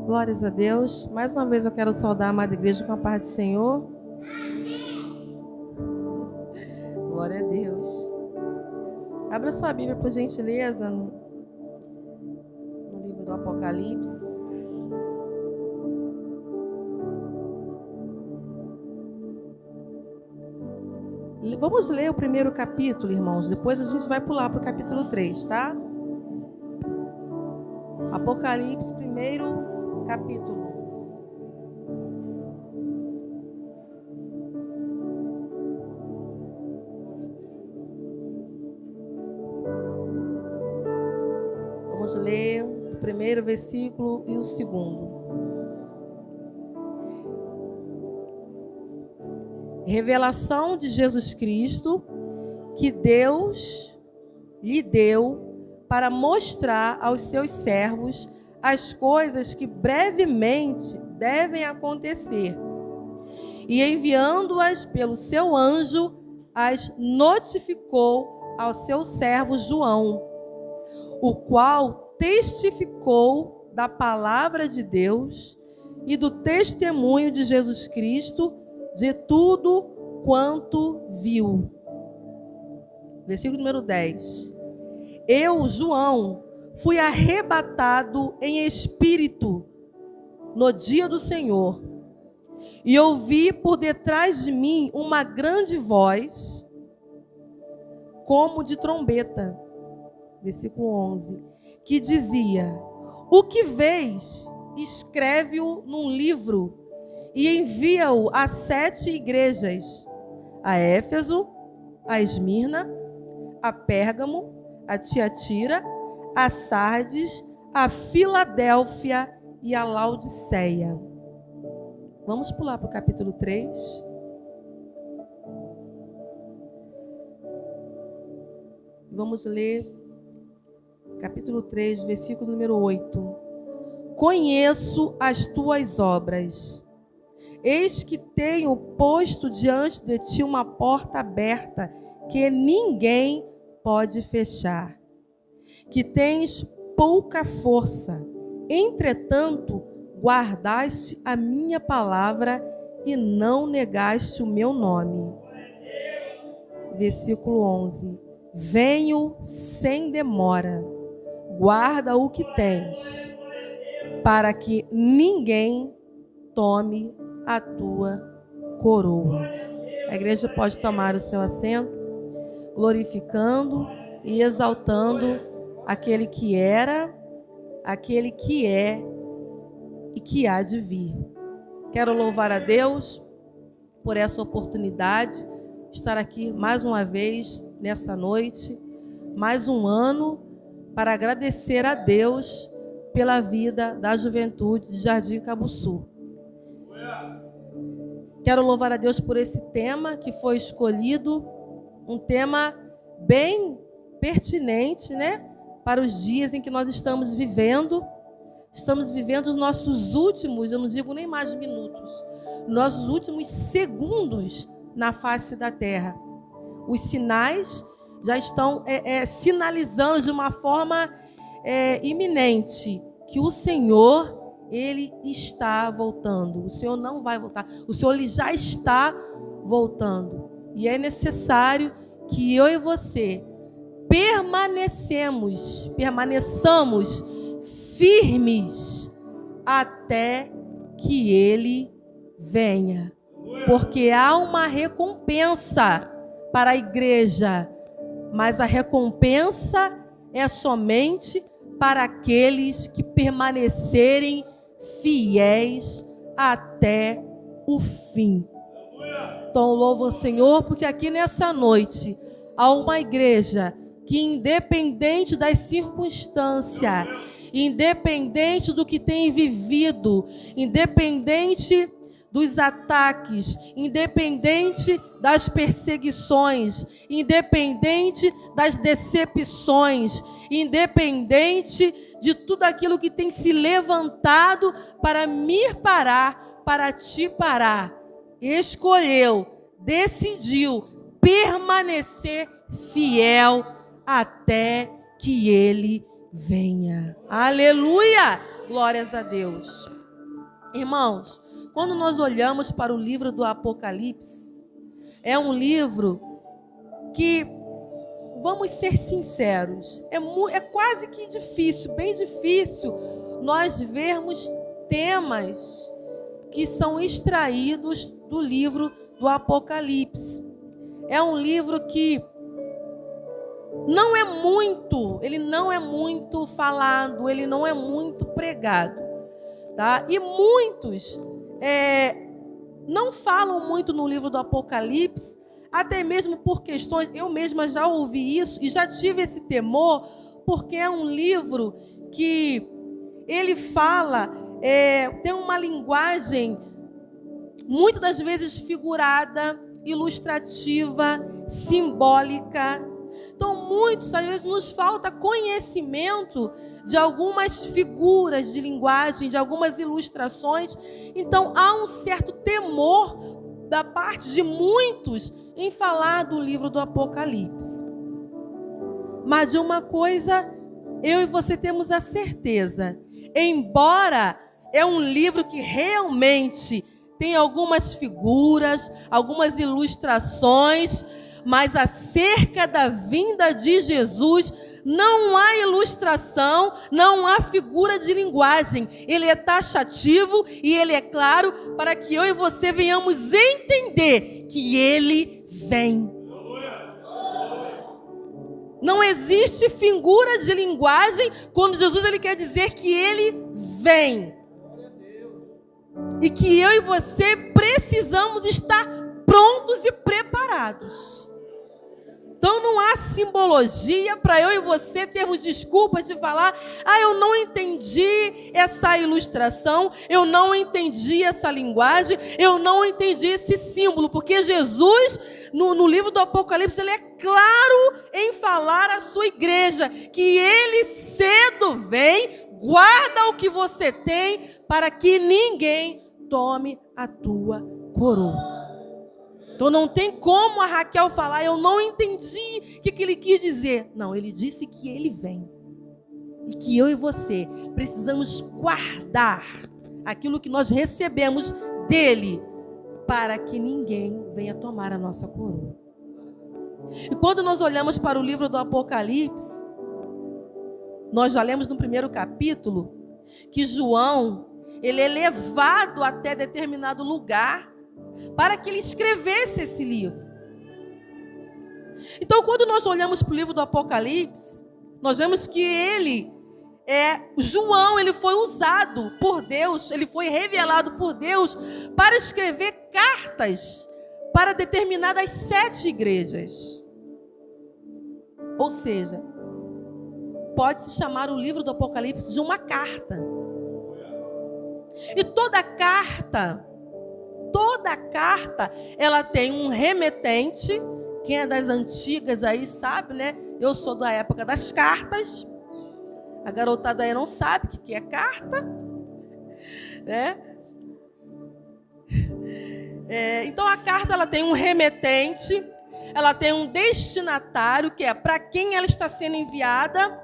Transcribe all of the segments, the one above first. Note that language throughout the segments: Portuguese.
Glórias a Deus. Mais uma vez eu quero saudar a amada igreja com a paz do Senhor. Glória a Deus. Abra sua Bíblia, por gentileza, no livro do Apocalipse. Vamos ler o primeiro capítulo, irmãos. Depois a gente vai pular para o capítulo 3, tá? Apocalipse, primeiro capítulo. Vamos ler o primeiro versículo e o segundo. Revelação de Jesus Cristo, que Deus lhe deu para mostrar aos seus servos as coisas que brevemente devem acontecer. E enviando-as pelo seu anjo, as notificou ao seu servo João, o qual testificou da palavra de Deus e do testemunho de Jesus Cristo, de tudo quanto viu. Versículo número 10. Eu, João, fui arrebatado em espírito no dia do Senhor, e ouvi por detrás de mim uma grande voz, como de trombeta. Versículo 11. Que dizia: o que vês, escreve-o num livro e envia-o a 7 igrejas: a Éfeso, a Esmirna, a Pérgamo, a Tiatira, a Sardes, a Filadélfia e a Laodiceia. Vamos pular para o capítulo 3. Vamos ler capítulo 3, versículo número 8. Conheço as tuas obras. Eis que tenho posto diante de ti uma porta aberta, que ninguém pode fechar. Que tens pouca força, entretanto, guardaste a minha palavra e não negaste o meu nome. Versículo 11. Venho sem demora, guarda o que tens, para que ninguém tome a tua coroa. A igreja pode tomar o seu assento, glorificando e exaltando aquele que era, aquele que é e que há de vir. Quero louvar a Deus por essa oportunidade de estar aqui mais uma vez nessa noite, mais um ano, para agradecer a Deus pela vida da juventude de Jardim Cabuçu. Quero louvar a Deus por esse tema que foi escolhido, um tema bem pertinente, né, para os dias em que nós estamos vivendo. Estamos vivendo os nossos últimos, eu não digo nem mais minutos, nossos últimos segundos na face da terra. Os sinais já estão sinalizando de uma forma iminente que o Senhor, Ele está voltando. O Senhor não vai voltar. O Senhor, Ele já está voltando. E é necessário que eu e você permaneçamos firmes até que Ele venha. Porque há uma recompensa para a igreja, mas a recompensa é somente para aqueles que permanecerem fiéis até o fim. Então louvo o Senhor, porque aqui nessa noite há uma igreja que, independente das circunstâncias, independente do que tem vivido, independente dos ataques, independente das perseguições, independente das decepções, independente de tudo aquilo que tem se levantado para me parar, para te parar, escolheu, decidiu permanecer fiel até que Ele venha. Aleluia! Glórias a Deus. Irmãos, quando nós olhamos para o livro do Apocalipse, é um livro que, vamos ser sinceros, é quase que difícil, bem difícil, nós vermos temas que são extraídos do livro do Apocalipse. É um livro que ele não é muito falado, ele não é muito pregado, tá? E muitos não falam muito no livro do Apocalipse, até mesmo por questões, eu mesma já ouvi isso e já tive esse temor, porque é um livro que ele fala, tem uma linguagem muitas das vezes figurada, ilustrativa, simbólica. Então, muitos, às vezes, nos falta conhecimento de algumas figuras de linguagem, de algumas ilustrações. Então, há um certo temor da parte de muitos em falar do livro do Apocalipse. Mas de uma coisa, eu e você temos a certeza. Embora é um livro que realmente tem algumas figuras, algumas ilustrações, mas acerca da vinda de Jesus, não há ilustração, não há figura de linguagem. Ele é taxativo e ele é claro para que eu e você venhamos entender que ele vem. Não existe figura de linguagem quando Jesus ele quer dizer que ele vem. E que eu e você precisamos estar prontos e preparados. Então não há simbologia para eu e você termos desculpas de falar: eu não entendi essa ilustração, eu não entendi essa linguagem, eu não entendi esse símbolo. Porque Jesus, no livro do Apocalipse, ele é claro em falar à sua igreja que ele cedo vem, guarda o que você tem para que ninguém tome a tua coroa. Então não tem como a Raquel falar: eu não entendi o que ele quis dizer. Não, ele disse que ele vem. E que eu e você precisamos guardar aquilo que nós recebemos dele, para que ninguém venha tomar a nossa coroa. E quando nós olhamos para o livro do Apocalipse, nós já lemos no primeiro capítulo que João, ele é levado até determinado lugar para que ele escrevesse esse livro. Então, quando nós olhamos para o livro do Apocalipse, nós vemos que João, ele foi usado por Deus, ele foi revelado por Deus para escrever cartas para determinadas 7 igrejas. Ou seja, pode-se chamar o livro do Apocalipse de uma carta. E toda carta, ela tem um remetente. Quem é das antigas aí sabe, né? Eu sou da época das cartas. A garotada aí não sabe o que é carta, né? Então a carta, ela tem um remetente, ela tem um destinatário, que é para quem ela está sendo enviada.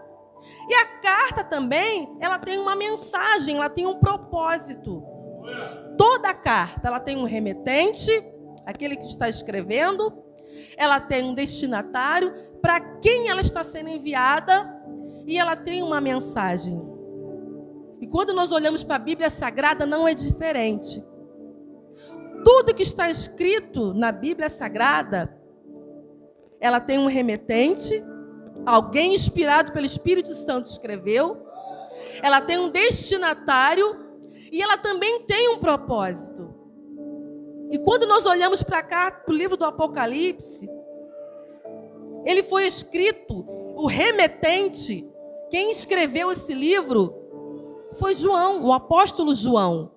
E a carta também, ela tem uma mensagem, ela tem um propósito. Toda carta, ela tem um remetente, aquele que está escrevendo. Ela tem um destinatário, para quem ela está sendo enviada. E ela tem uma mensagem. E quando nós olhamos para a Bíblia Sagrada, não é diferente. Tudo que está escrito na Bíblia Sagrada, ela tem um remetente. Alguém inspirado pelo Espírito Santo escreveu. Ela tem um destinatário. E ela também tem um propósito. E quando nós olhamos para cá, para o livro do Apocalipse, ele foi escrito, o remetente, quem escreveu esse livro foi João, o apóstolo João.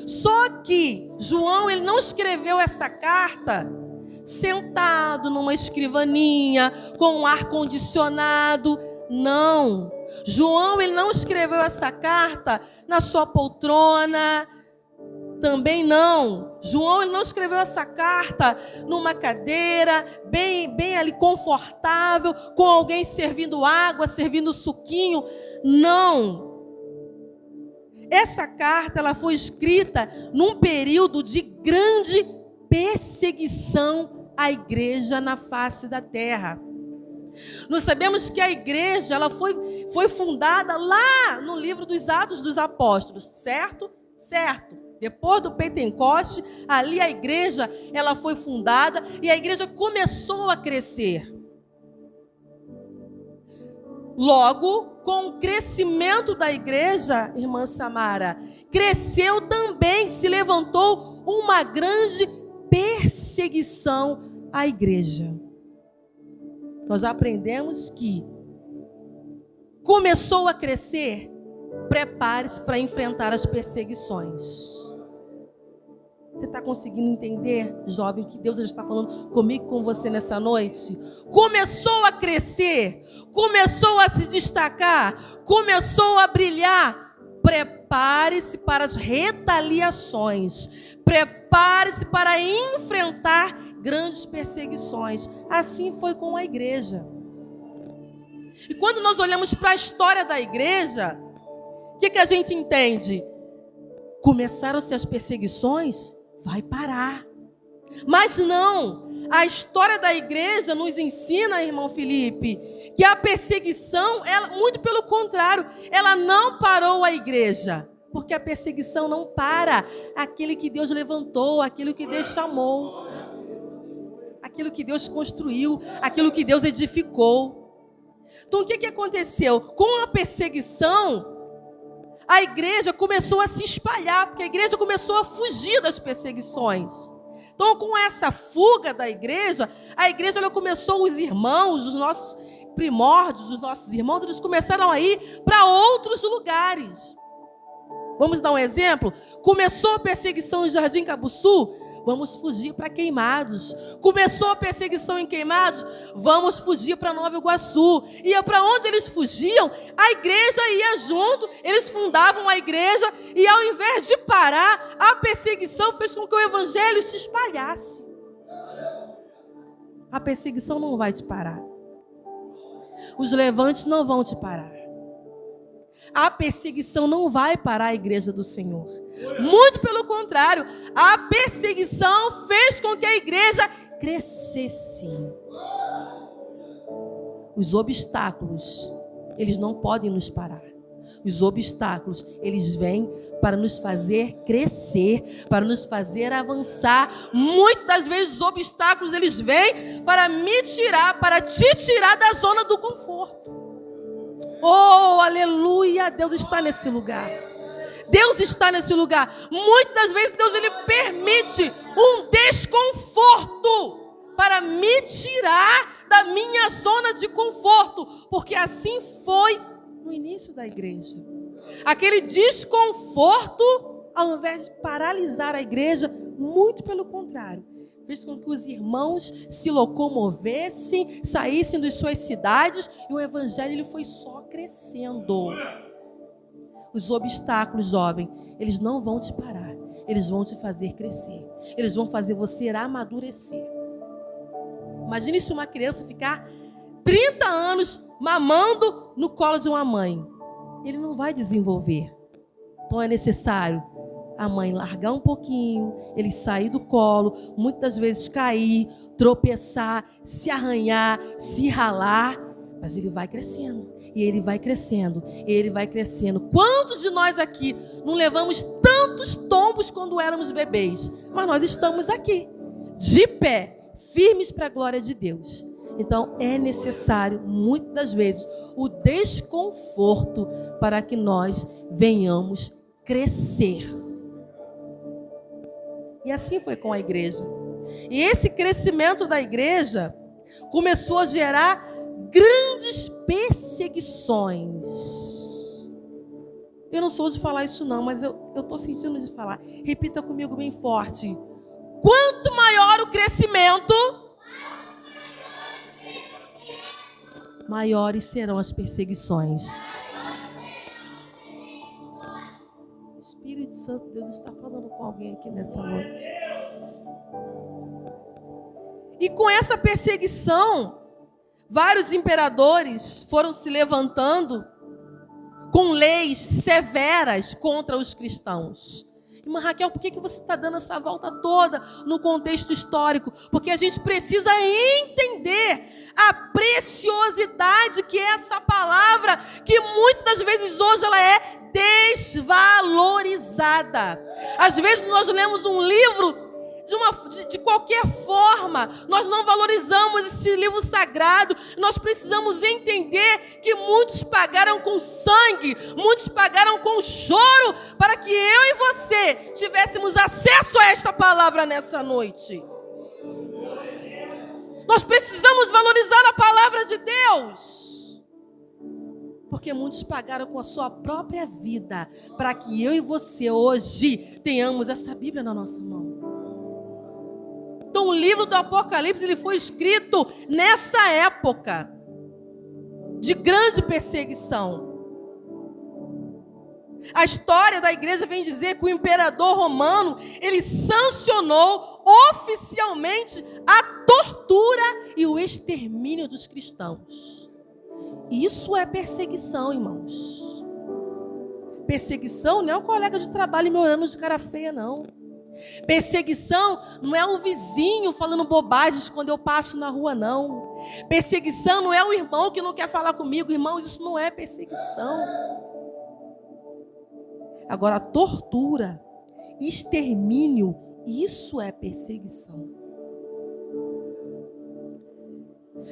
Só que João, ele não escreveu essa carta sentado numa escrivaninha, com um ar-condicionado. Não. João, ele não escreveu essa carta na sua poltrona. Também não. João, ele não escreveu essa carta numa cadeira, bem ali confortável, com alguém servindo água, servindo suquinho. Não. Essa carta ela foi escrita num período de grande perseguição à igreja na face da terra. Nós sabemos que a igreja ela foi fundada lá no livro dos Atos dos Apóstolos, certo? Certo. Depois do Pentecoste, ali a igreja ela foi fundada e a igreja começou a crescer. Logo, com o crescimento da igreja, irmã Samara, cresceu também, se levantou uma grande perseguição à igreja. Nós já aprendemos que começou a crescer, prepare-se para enfrentar as perseguições. Você está conseguindo entender, jovem, que Deus está falando comigo e com você nessa noite? Começou a crescer, começou a se destacar, começou a brilhar. Prepare-se para as retaliações. Prepare-se para enfrentar grandes perseguições. Assim foi com a igreja. E quando nós olhamos para a história da igreja, o que a gente entende? Começaram-se as perseguições? Vai parar. Mas não, a história da igreja nos ensina, irmão Felipe, que a perseguição, muito pelo contrário, ela não parou a igreja. Porque a perseguição não para aquele que Deus levantou, aquilo que Deus chamou, aquilo que Deus construiu, aquilo que Deus edificou. Então o que aconteceu? Com a perseguição, a igreja começou a se espalhar, porque a igreja começou a fugir das perseguições. Então, com essa fuga da igreja, a igreja ela começou, os irmãos, os nossos primórdios, os nossos irmãos, eles começaram a ir para outros lugares. Vamos dar um exemplo? Começou a perseguição em Jardim Cabuçu, vamos fugir para Queimados. Começou a perseguição em Queimados, vamos fugir para Nova Iguaçu. E para onde eles fugiam, a igreja ia junto, eles fundavam a igreja e ao invés de parar, a perseguição fez com que o evangelho se espalhasse. A perseguição não vai te parar. Os levantes não vão te parar. A perseguição não vai parar a igreja do Senhor. Muito pelo contrário, a perseguição fez com que a igreja crescesse. Os obstáculos, eles não podem nos parar. Os obstáculos, eles vêm para nos fazer crescer, para nos fazer avançar. Muitas vezes os obstáculos, eles vêm para me tirar, para te tirar da zona do conforto. Oh, aleluia, Deus está nesse lugar. Deus está nesse lugar. Muitas vezes Deus ele permite um desconforto para me tirar da minha zona de conforto, porque assim foi no início da igreja. Aquele desconforto, ao invés de paralisar a igreja, muito pelo contrário, fez com que os irmãos se locomovessem, saíssem das suas cidades, e o evangelho ele foi só crescendo. Os obstáculos, jovem, eles não vão te parar, eles vão te fazer crescer, eles vão fazer você amadurecer. Imagine se uma criança ficar 30 anos mamando no colo de uma mãe, ele não vai desenvolver. Então é necessário a mãe largar um pouquinho, ele sair do colo, muitas vezes cair, tropeçar, se arranhar, se ralar, mas ele vai crescendo, e ele vai crescendo, e ele vai crescendo. Quantos de nós aqui não levamos tantos tombos quando éramos bebês? Mas nós estamos aqui, de pé, firmes para a glória de Deus. Então é necessário, muitas das vezes, o desconforto para que nós venhamos crescer. E assim foi com a igreja. E esse crescimento da igreja começou a gerar grandes perseguições. Eu não sou de falar isso não, mas eu estou sentindo de falar. Repita comigo bem forte. Quanto maior o crescimento, maiores serão as perseguições. Espírito Santo, Deus está falando com alguém aqui nessa noite. E com essa perseguição, vários imperadores foram se levantando com leis severas contra os cristãos. Irmã Raquel, por que você está dando essa volta toda no contexto histórico? Porque a gente precisa entender a preciosidade que é essa palavra, que muitas das vezes hoje ela é desvalorizada. Às vezes nós lemos um livro de qualquer forma, nós não valorizamos esse livro sagrado. Nós precisamos entender que muitos pagaram com sangue, muitos pagaram com choro, para que eu e você tivéssemos acesso a esta palavra nessa noite. Nós precisamos valorizar a palavra de Deus, porque muitos pagaram com a sua própria vida, para que eu e você hoje tenhamos essa Bíblia na nossa mão. Então o livro do Apocalipse ele foi escrito nessa época de grande perseguição. A história da igreja vem dizer que o imperador romano ele sancionou oficialmente a tortura e o extermínio dos cristãos. Isso é perseguição, irmãos. Perseguição não é o colega de trabalho me olhando de cara feia, não. Perseguição não é o vizinho falando bobagens quando eu passo na rua, não. Perseguição não é o irmão que não quer falar comigo. Irmãos, isso não é perseguição. Agora, tortura, extermínio, isso é perseguição.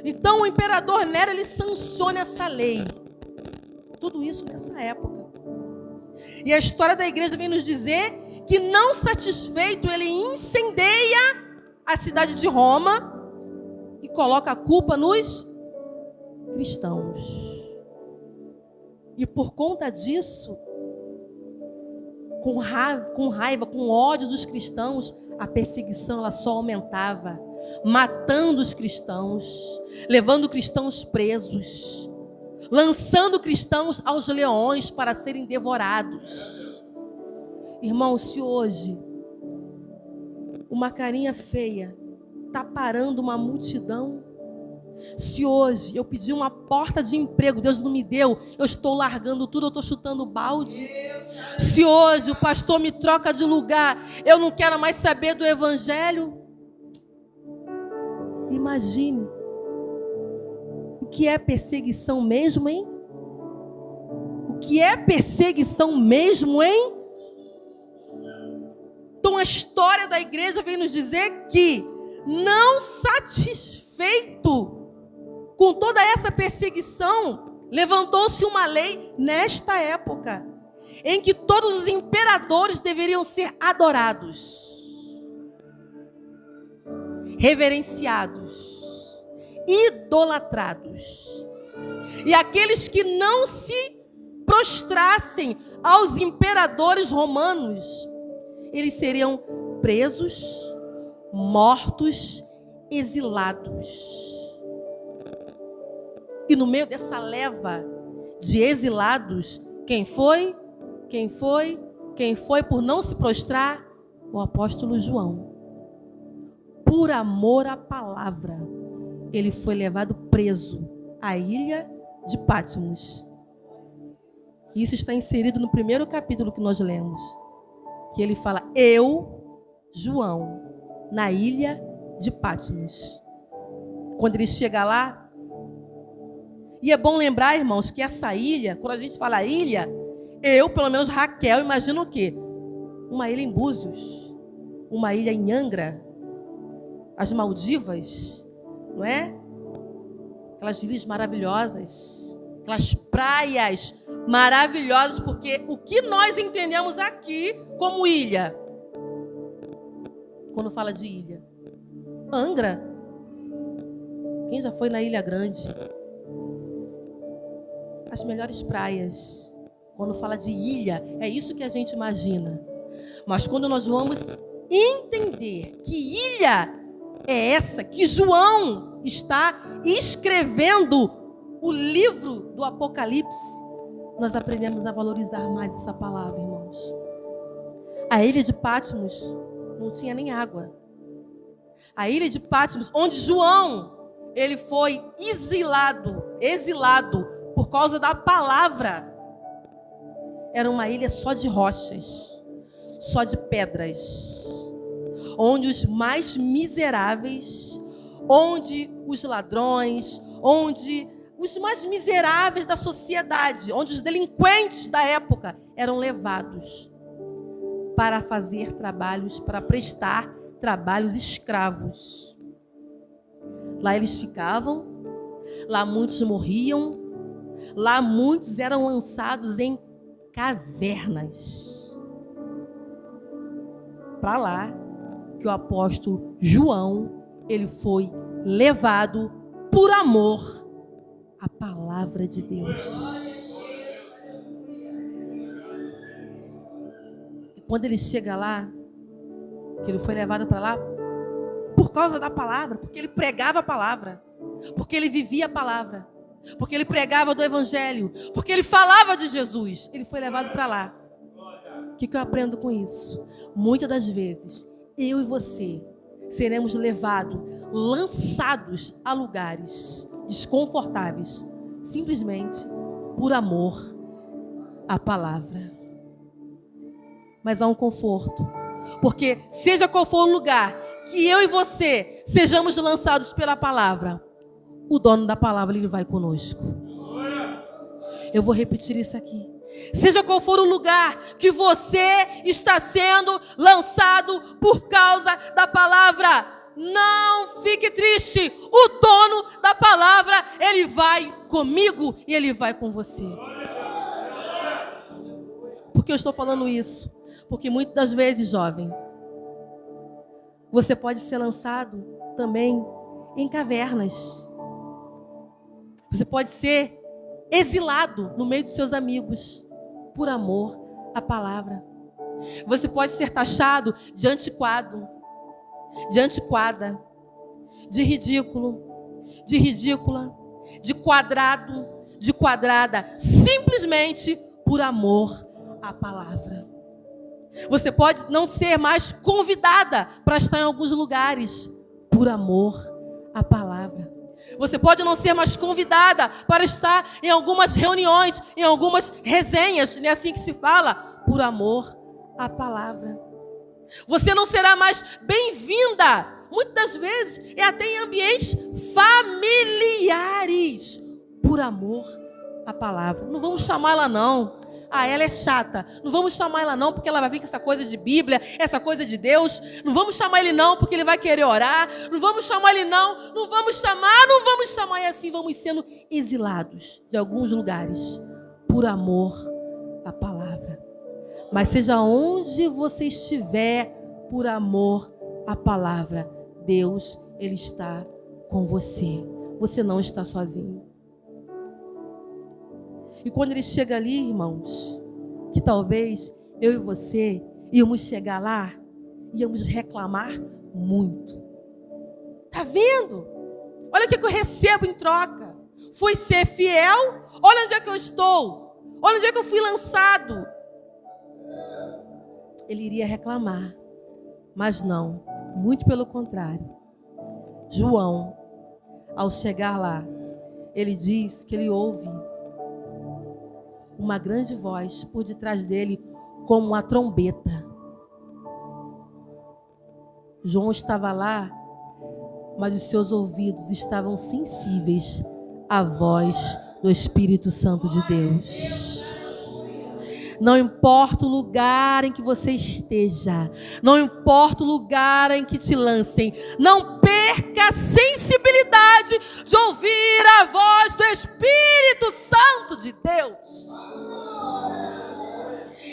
Então, o imperador Nero, ele sanciona essa lei. Tudo isso nessa época. E a história da igreja vem nos dizer que, não satisfeito, ele incendeia a cidade de Roma e coloca a culpa nos cristãos. E por conta disso, com raiva, com ódio dos cristãos, a perseguição ela só aumentava, matando os cristãos, levando cristãos presos, lançando cristãos aos leões para serem devorados. Irmão, se hoje uma carinha feia está parando uma multidão, se hoje eu pedir uma porta de emprego, Deus não me deu, eu estou largando tudo, eu estou chutando balde. Se hoje o pastor me troca de lugar, eu não quero mais saber do evangelho. Imagine o que é perseguição mesmo, hein? O que é perseguição mesmo, hein? Então a história da igreja vem nos dizer que, não satisfeito com toda essa perseguição, levantou-se uma lei nesta época, em que todos os imperadores deveriam ser adorados, reverenciados, idolatrados. E aqueles que não se prostrassem aos imperadores romanos, eles seriam presos, mortos, exilados. E no meio dessa leva de exilados, quem foi? Quem foi? Quem foi por não se prostrar? O apóstolo João. Por amor à palavra, ele foi levado preso à ilha de Patmos. Isso está inserido no primeiro capítulo que nós lemos, que ele fala: eu, João, na ilha de Patmos. Quando ele chega lá, e é bom lembrar, irmãos, que essa ilha, quando a gente fala ilha, eu, pelo menos Raquel, imagino o quê? Uma ilha em Búzios, uma ilha em Angra, as Maldivas, não é? Aquelas ilhas maravilhosas, aquelas praias maravilhosas, porque o que nós entendemos aqui como ilha, quando fala de ilha? Angra. Quem já foi na Ilha Grande? As melhores praias. Quando fala de ilha, é isso que a gente imagina. Mas quando nós vamos entender que ilha é essa, que João está escrevendo o livro do Apocalipse, nós aprendemos a valorizar mais essa palavra, irmãos. A ilha de Patmos não tinha nem água. A ilha de Patmos, onde João, ele foi exilado por causa da palavra. era uma ilha só de rochas, só de pedras, onde os mais miseráveis, onde os ladrões, onde os mais miseráveis da sociedade, onde os delinquentes da época eram levados para fazer trabalhos, para prestar trabalhos escravos. Lá eles ficavam, lá muitos morriam, lá muitos eram lançados em cavernas. Para lá que o apóstolo João, ele foi levado por amor à palavra de Deus. E quando ele chega lá, que ele foi levado para lá por causa da palavra, porque ele pregava a palavra, porque ele vivia a palavra, porque ele pregava do evangelho, porque ele falava de Jesus, ele foi levado para lá. O que eu aprendo com isso? Muitas das vezes, eu e você seremos levados, lançados a lugares desconfortáveis, simplesmente por amor à palavra. Mas há um conforto, porque seja qual for o lugar que eu e você sejamos lançados pela palavra, o dono da palavra, ele vai conosco. Eu vou repetir isso aqui. Seja qual for o lugar que você está sendo lançado por causa da palavra, não fique triste. O dono da palavra, ele vai comigo e ele vai com você. Por que eu estou falando isso? Porque muitas das vezes, jovem, você pode ser lançado também em cavernas. Você pode ser exilado no meio dos seus amigos por amor à palavra. Você pode ser taxado de antiquado, de antiquada, de ridículo, de ridícula, de quadrado, de quadrada, simplesmente por amor à palavra. Você pode não ser mais convidada para estar em alguns lugares por amor à palavra. Você pode não ser mais convidada para estar em algumas reuniões, em algumas resenhas, não é assim que se fala? Por amor à palavra. Você não será mais bem-vinda, muitas das vezes, é até em ambientes familiares, por amor à palavra. Não vamos chamar ela não. Ah, ela é chata. Não vamos chamar ela não, porque ela vai vir com essa coisa de Bíblia, essa coisa de Deus. Não vamos chamar ele não, porque ele vai querer orar. Não vamos chamar ele não. Não vamos chamar. E assim vamos sendo exilados de alguns lugares por amor à palavra. Mas seja onde você estiver, por amor à palavra, Deus, ele está com você. Você não está sozinho. E quando ele chega ali, irmãos, que talvez eu e você íamos chegar lá, íamos reclamar muito. Tá vendo? Olha o que eu recebo em troca. Fui ser fiel, olha onde é que eu estou. Olha onde é que eu fui lançado. Ele iria reclamar, mas não, muito pelo contrário. João, ao chegar lá, ele diz que ele ouve uma grande voz por detrás dele, como uma trombeta. João estava lá, mas os seus ouvidos estavam sensíveis à voz do Espírito Santo de Deus. Não importa o lugar em que você esteja, não importa o lugar em que te lancem, não perca a sensibilidade de ouvir a voz do Espírito Santo de Deus.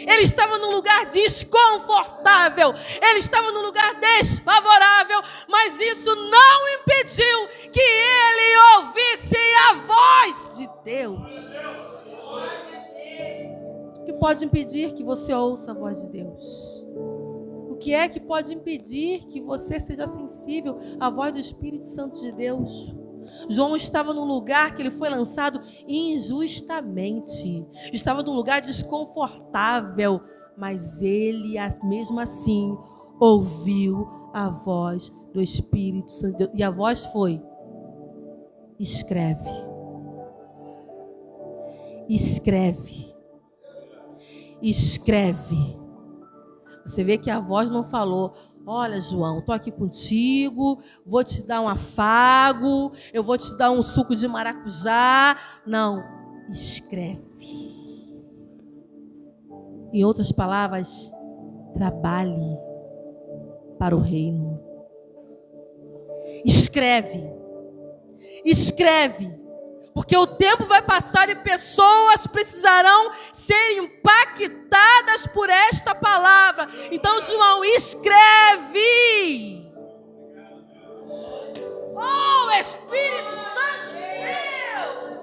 Ele estava num lugar desconfortável, ele estava num lugar desfavorável, mas isso não impediu que ele ouvisse a voz de Deus. O que pode impedir que você ouça a voz de Deus? O que é que pode impedir que você seja sensível à voz do Espírito Santo de Deus? João estava num lugar que ele foi lançado injustamente. Estava num lugar desconfortável, mas ele, mesmo assim, ouviu a voz do Espírito Santo. E a voz foi: escreve. Escreve. escreve. Você vê que a voz não falou: olha, João, estou aqui contigo, vou te dar um afago, eu vou te dar um suco de maracujá. Não, escreve. Em outras palavras, trabalhe para o reino. Escreve. Escreve. Porque o tempo vai passar e pessoas precisarão ser impactadas por esta palavra. Então, João, escreve. Oh, Espírito Santo de Deus!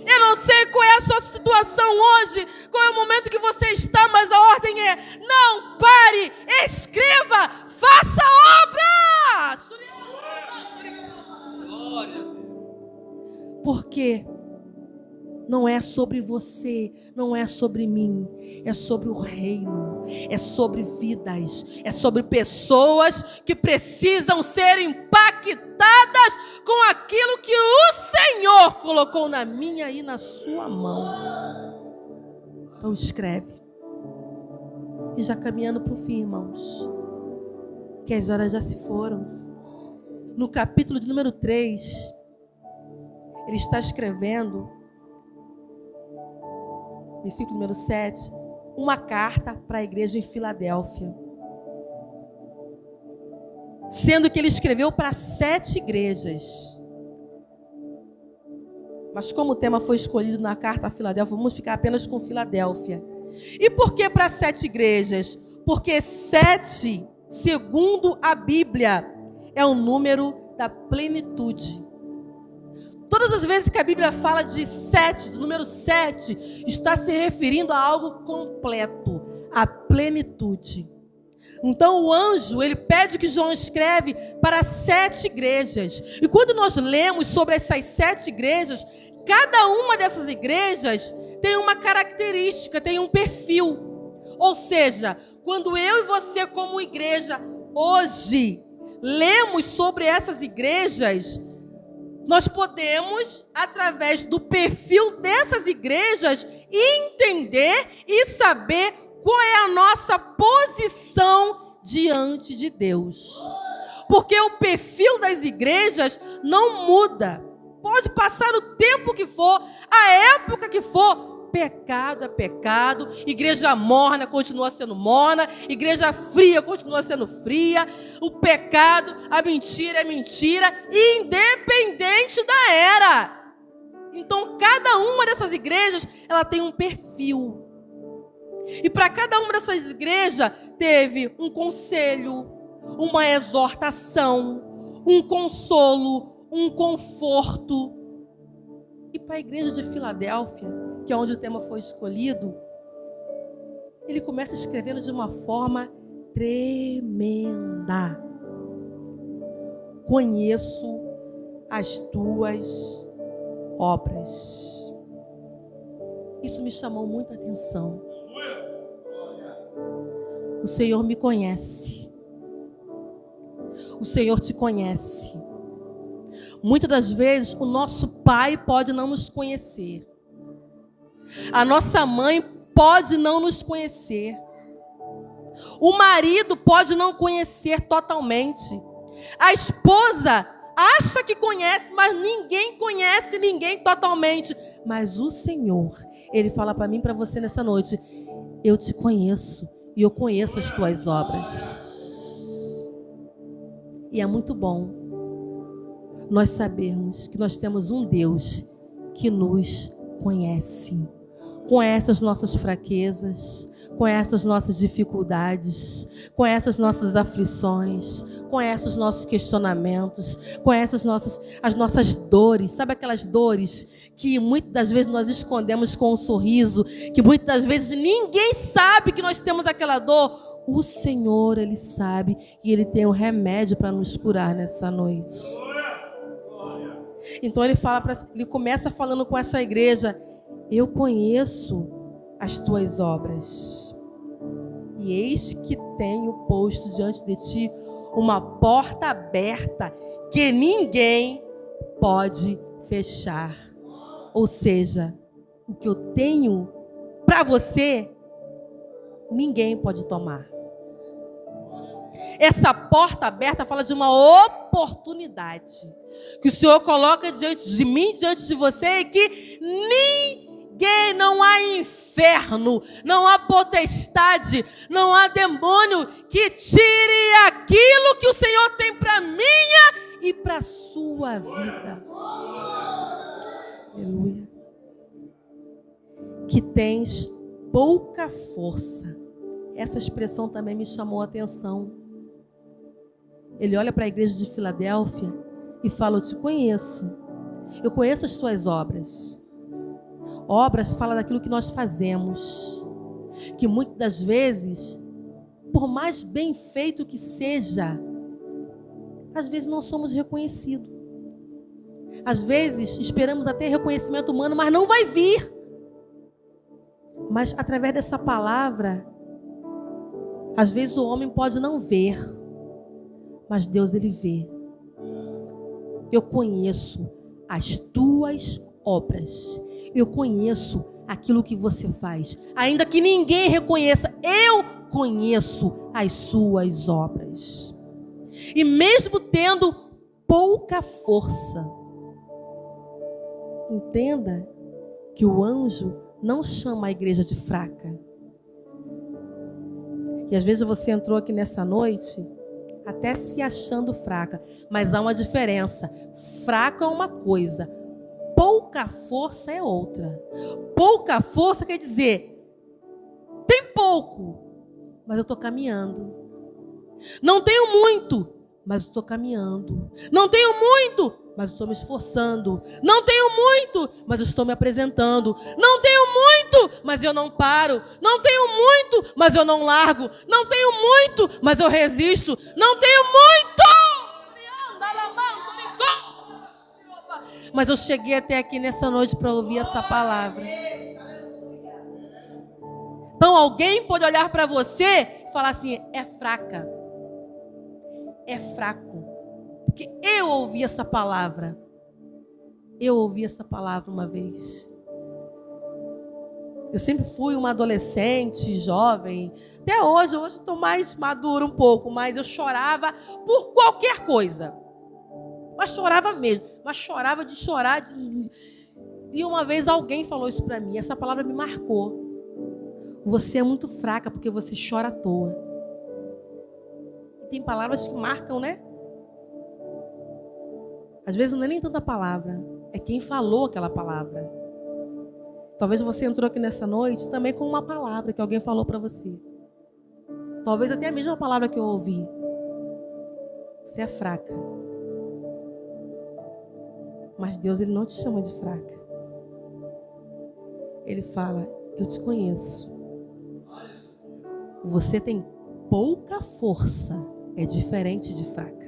Eu não sei qual é a sua situação hoje, qual é o momento que você está, mas a ordem é: não pare, escreva, faça obra. Glória a Deus. Porque não é sobre você, não é sobre mim, é sobre o reino, é sobre vidas, é sobre pessoas que precisam ser impactadas com aquilo que o Senhor colocou na minha e na sua mão. Então escreve. E já caminhando para o fim, irmãos, que as horas já se foram. No capítulo de número 3, ele está escrevendo, versículo número 7, uma carta para a igreja em Filadélfia. Sendo que ele escreveu para 7 igrejas. Mas como o tema foi escolhido na carta a Filadélfia, vamos ficar apenas com Filadélfia. E por que para 7 igrejas? Porque 7, segundo a Bíblia, é o número da plenitude. Todas as vezes que a Bíblia fala de 7, do número 7, está se referindo a algo completo, a plenitude. Então o anjo, ele pede que João escreve para 7 igrejas. E quando nós lemos sobre essas 7 igrejas, cada uma dessas igrejas tem uma característica, tem um perfil. Ou seja, quando eu e você como igreja hoje lemos sobre essas igrejas, nós podemos, através do perfil dessas igrejas, entender e saber qual é a nossa posição diante de Deus. Porque o perfil das igrejas não muda. Pode passar o tempo que for, a época que for. Pecado é pecado, igreja morna continua sendo morna, igreja fria continua sendo fria, o pecado, a mentira é mentira, independente da era. Então cada uma dessas igrejas, ela tem um perfil. E para cada uma dessas igrejas teve um conselho, uma exortação, um consolo, um conforto. E para a igreja de Filadélfia, que é onde o tema foi escolhido, ele começa escrevendo de uma forma tremenda. Conheço as tuas obras. Isso me chamou muita atenção. O Senhor me conhece. O Senhor te conhece. Muitas das vezes o nosso pai pode não nos conhecer. A nossa mãe pode não nos conhecer. O marido pode não conhecer totalmente. A esposa acha que conhece, mas ninguém conhece ninguém totalmente. Mas o Senhor, Ele fala para mim e para você nessa noite: eu te conheço e eu conheço as tuas obras. E é muito bom nós sabermos que nós temos um Deus que nos conhece. Conhece as nossas fraquezas, conhece as nossas dificuldades, conhece as nossas aflições, conhece os nossos questionamentos, conhece as nossas dores. Sabe aquelas dores que muitas das vezes nós escondemos com um sorriso, que muitas das vezes ninguém sabe que nós temos aquela dor? O Senhor, Ele sabe, e Ele tem o remédio para nos curar nessa noite. Então ele começa falando com essa igreja: eu conheço as tuas obras, e eis que tenho posto diante de ti uma porta aberta que ninguém pode fechar. Ou seja, o que eu tenho para você ninguém pode tomar. Essa porta aberta fala de uma oportunidade que o Senhor coloca diante de mim, diante de você, e que ninguém, não há inferno, não há potestade, não há demônio que tire aquilo que o Senhor tem para minha e para a sua vida. Aleluia. Que tens pouca força. Essa expressão também me chamou a atenção. Ele olha para a igreja de Filadélfia e fala: eu te conheço. Eu conheço as tuas obras. Obras fala daquilo que nós fazemos. Que muitas das vezes, por mais bem feito que seja, às vezes não somos reconhecidos. Às vezes esperamos até reconhecimento humano, mas não vai vir. Mas através dessa palavra, às vezes o homem pode não ver, mas Deus, ele vê. Eu conheço as tuas obras. Eu conheço aquilo que você faz. Ainda que ninguém reconheça, eu conheço as suas obras. E mesmo tendo pouca força, entenda que o anjo não chama a igreja de fraca. E às vezes você entrou aqui nessa noite até se achando fraca, mas há uma diferença. Fraca é uma coisa, pouca força é outra. Pouca força quer dizer, tem pouco, mas eu estou caminhando. Não tenho muito, mas eu estou caminhando. Não tenho muito, mas eu estou me esforçando. Não tenho muito, mas eu estou me apresentando. Não tenho muito, mas eu não paro. Não tenho muito, mas eu não largo. Não tenho muito, mas eu resisto. Não tenho muito, mas eu cheguei até aqui nessa noite para ouvir essa palavra. Então alguém pode olhar para você e falar assim: é fraca, é fraco. Porque eu ouvi essa palavra. Eu ouvi essa palavra uma vez. Eu sempre fui uma adolescente, jovem. Até hoje estou mais madura um pouco, mas eu chorava por qualquer coisa. Mas chorava mesmo. Mas chorava de chorar. E uma vez alguém falou isso para mim. Essa palavra me marcou. Você é muito fraca porque você chora à toa. Tem palavras que marcam, né? Às vezes não é nem tanta palavra, é quem falou aquela palavra. Talvez você entrou aqui nessa noite também com uma palavra que alguém falou para você. Talvez até a mesma palavra que eu ouvi. Você é fraca. Mas Deus, ele não te chama de fraca. Ele fala: eu te conheço. Você tem pouca força. É diferente de fraca.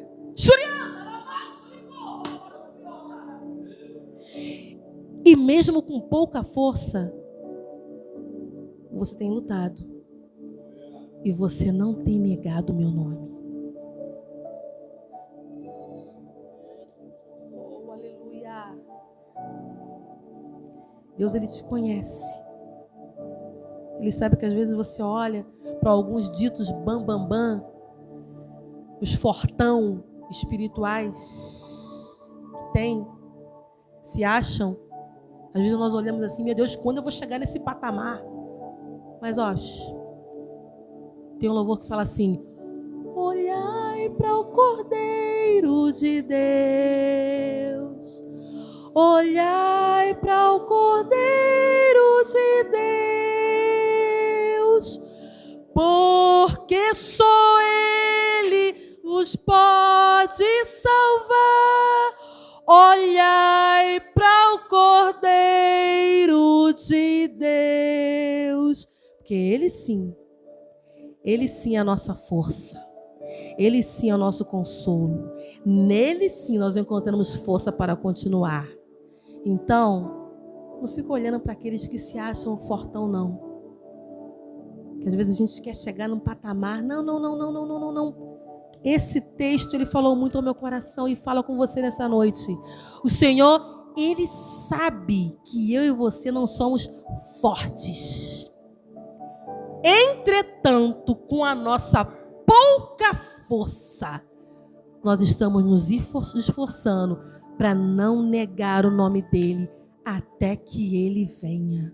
E mesmo com pouca força, você tem lutado. E você não tem negado o meu nome. Oh, aleluia. Deus, ele te conhece. Ele sabe que às vezes você olha para alguns ditos bam, os fortão espirituais que tem, se acham. Às vezes nós olhamos assim: meu Deus, quando eu vou chegar nesse patamar? Mas ó, tem um louvor que fala assim: olhai para o Cordeiro de Deus, olhai para o Cordeiro de Deus, porque só Ele vos pode salvar. Olhai para o Cordeiro de Deus, porque Ele sim é a nossa força, Ele sim é o nosso consolo, nele sim nós encontramos força para continuar. Então, não fica olhando para aqueles que se acham fortão, não. Que às vezes a gente quer chegar num patamar. Não. Esse texto, ele falou muito ao meu coração e fala com você nessa noite. O Senhor, ele sabe que eu e você não somos fortes. Entretanto, com a nossa pouca força, nós estamos nos esforçando para não negar o nome dele até que ele venha.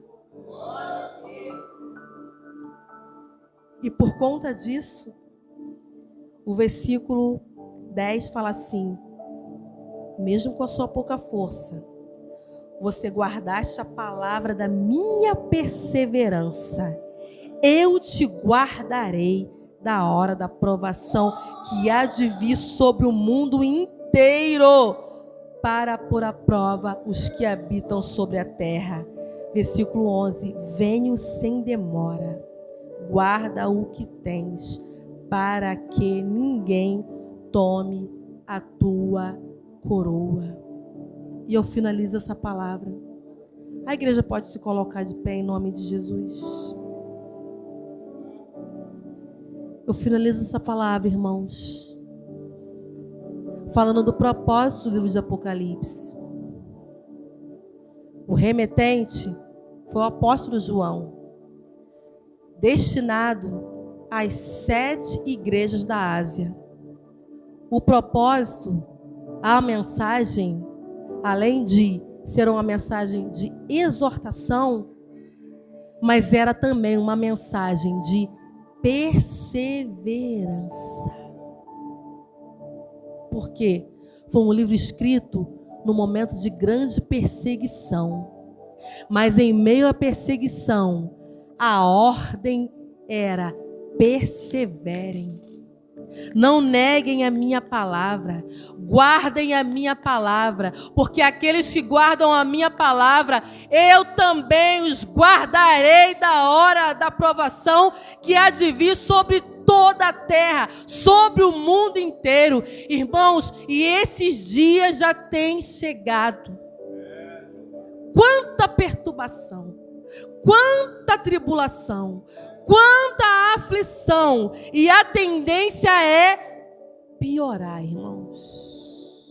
E por conta disso, o versículo 10 fala assim: mesmo com a sua pouca força, você guardaste a palavra da minha perseverança. Eu te guardarei da hora da provação que há de vir sobre o mundo inteiro, para pôr à prova os que habitam sobre a terra. Versículo 11: venho sem demora, guarda o que tens, para que ninguém tome a tua coroa. E eu finalizo essa palavra. A igreja pode se colocar de pé em nome de Jesus. Eu finalizo essa palavra, irmãos, falando do propósito do livro de Apocalipse. O remetente foi o apóstolo João, destinado às 7 igrejas da Ásia. O propósito, a mensagem, além de ser uma mensagem de exortação, mas era também uma mensagem de perseverança. Porque foi um livro escrito no momento de grande perseguição. Mas em meio à perseguição, a ordem era: perseverem. Não neguem a minha palavra, guardem a minha palavra, porque aqueles que guardam a minha palavra, eu também os guardarei da hora da provação que há de vir sobre toda a terra, sobre o mundo inteiro. Irmãos, e esses dias já têm chegado. Quanta perturbação, quanta tribulação, quanta aflição, e a tendência é piorar, irmãos.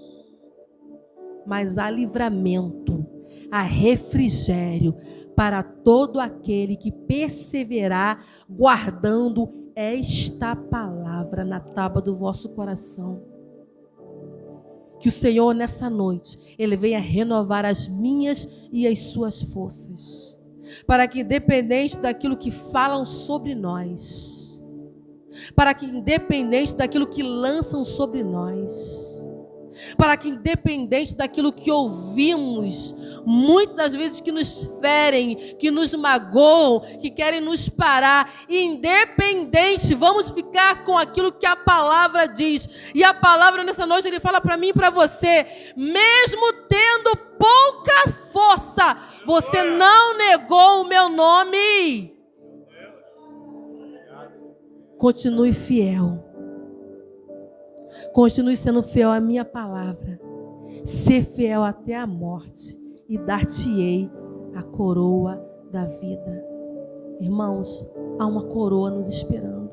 Mas há livramento, há refrigério para todo aquele que perseverar guardando esta palavra na tábua do vosso coração. Que o Senhor nessa noite, Ele venha renovar as minhas e as suas forças, para que independente daquilo que falam sobre nós, para que independente daquilo que lançam sobre nós, para que independente daquilo que ouvimos, muitas das vezes que nos ferem, que nos magoam, que querem nos parar, independente, vamos ficar com aquilo que a palavra diz. E a palavra nessa noite, Ele fala para mim e para você: mesmo tendo pouca força, você não negou o meu nome. Continue fiel. Continue sendo fiel à minha palavra. Ser fiel até a morte, e dar-te-ei a coroa da vida. Irmãos, há uma coroa nos esperando.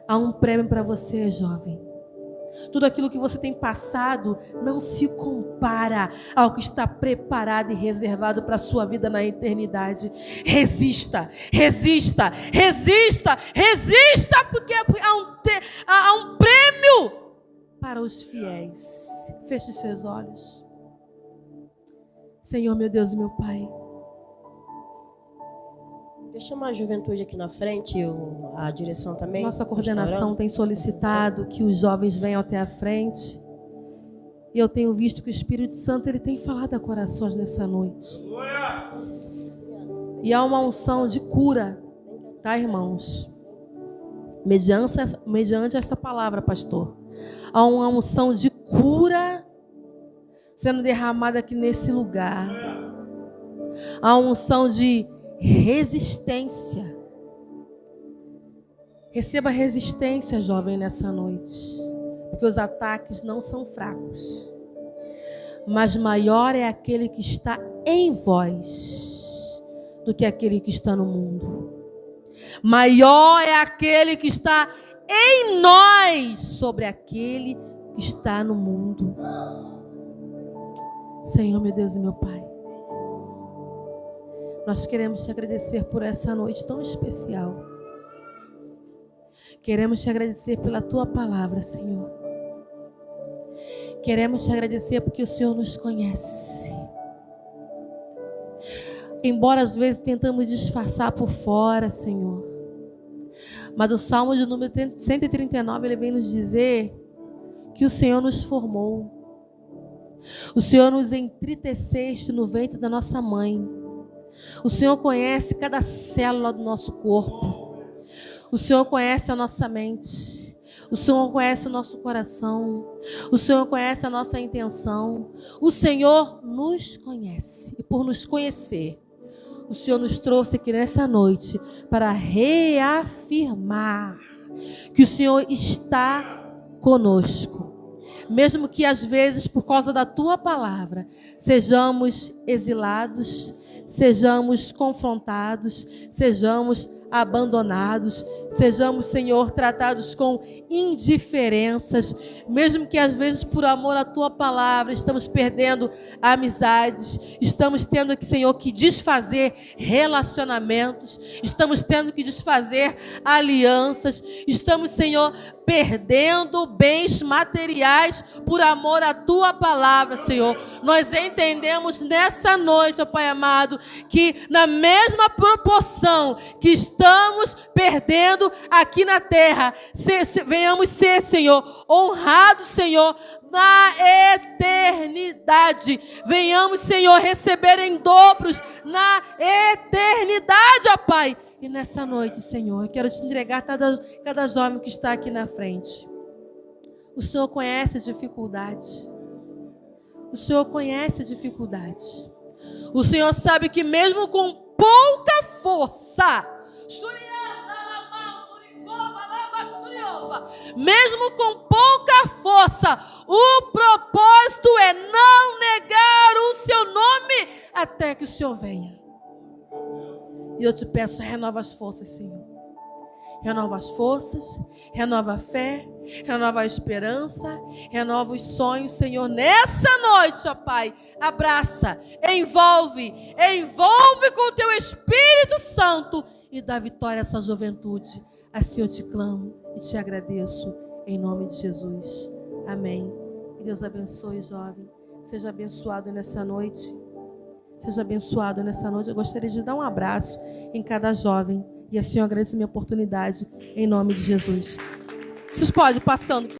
Há um prêmio para você, jovem. Tudo aquilo que você tem passado não se compara ao que está preparado e reservado para a sua vida na eternidade. Resista, resista, resista, resista, porque há um prêmio para os fiéis. Feche os seus olhos. Senhor, meu Deus e meu Pai. Deixa eu chamar a juventude aqui na frente, a direção também. Nossa coordenação tem solicitado que os jovens venham até a frente. E eu tenho visto que o Espírito Santo ele tem falado a corações nessa noite. E há uma unção de cura, tá, irmãos? Mediante essa palavra, pastor. Há uma unção de cura sendo derramada aqui nesse lugar. Há uma unção de resistência. Receba resistência, jovem, nessa noite, porque os ataques não são fracos, mas maior é aquele que está em vós do que aquele que está no mundo. Maior é aquele que está em nós sobre aquele que está no mundo. Senhor, meu Deus e meu Pai, Nós queremos te agradecer por essa noite tão especial. Queremos te agradecer pela tua palavra, Senhor. Queremos te agradecer porque o Senhor nos conhece. Embora às vezes tentamos disfarçar por fora, Senhor. Mas o Salmo de número 139, ele vem nos dizer que o Senhor nos formou. O Senhor nos entriteceste no ventre da nossa mãe. O Senhor conhece cada célula do nosso corpo. O Senhor conhece a nossa mente. O Senhor conhece o nosso coração. O Senhor conhece a nossa intenção. O Senhor nos conhece. E por nos conhecer, o Senhor nos trouxe aqui nessa noite para reafirmar que o Senhor está conosco. Mesmo que às vezes, por causa da tua palavra, sejamos exilados, sejamos confrontados, sejamos abandonados, sejamos, Senhor, tratados com indiferenças, mesmo que às vezes por amor à tua palavra estamos perdendo amizades, estamos tendo que, Senhor, que desfazer relacionamentos, estamos tendo que desfazer alianças, estamos, Senhor, perdendo bens materiais por amor à tua palavra, Senhor. Nós entendemos nessa noite, ó Pai amado, que na mesma proporção que estamos perdendo aqui na terra, venhamos ser, Senhor, honrados, Senhor, na eternidade. Venhamos, Senhor, receber em dobros na eternidade, ó Pai. E nessa noite, Senhor, eu quero te entregar cada jovem que está aqui na frente. O Senhor conhece a dificuldade. O Senhor conhece a dificuldade. O Senhor sabe que mesmo com pouca força, mesmo com pouca força, o propósito é não negar o seu nome até que o Senhor venha. E eu te peço, renova as forças, Senhor. Renova as forças, renova a fé, renova a esperança, renova os sonhos, Senhor. Nessa noite, ó Pai, abraça, envolve com o teu Espírito Santo e dá vitória a essa juventude. Assim eu te clamo e te agradeço, em nome de Jesus. Amém. Que Deus abençoe, jovem. Seja abençoado nessa noite. Seja abençoado nessa noite. Eu gostaria de dar um abraço em cada jovem. E assim eu agradeço a minha oportunidade, em nome de Jesus. Vocês podem ir passando.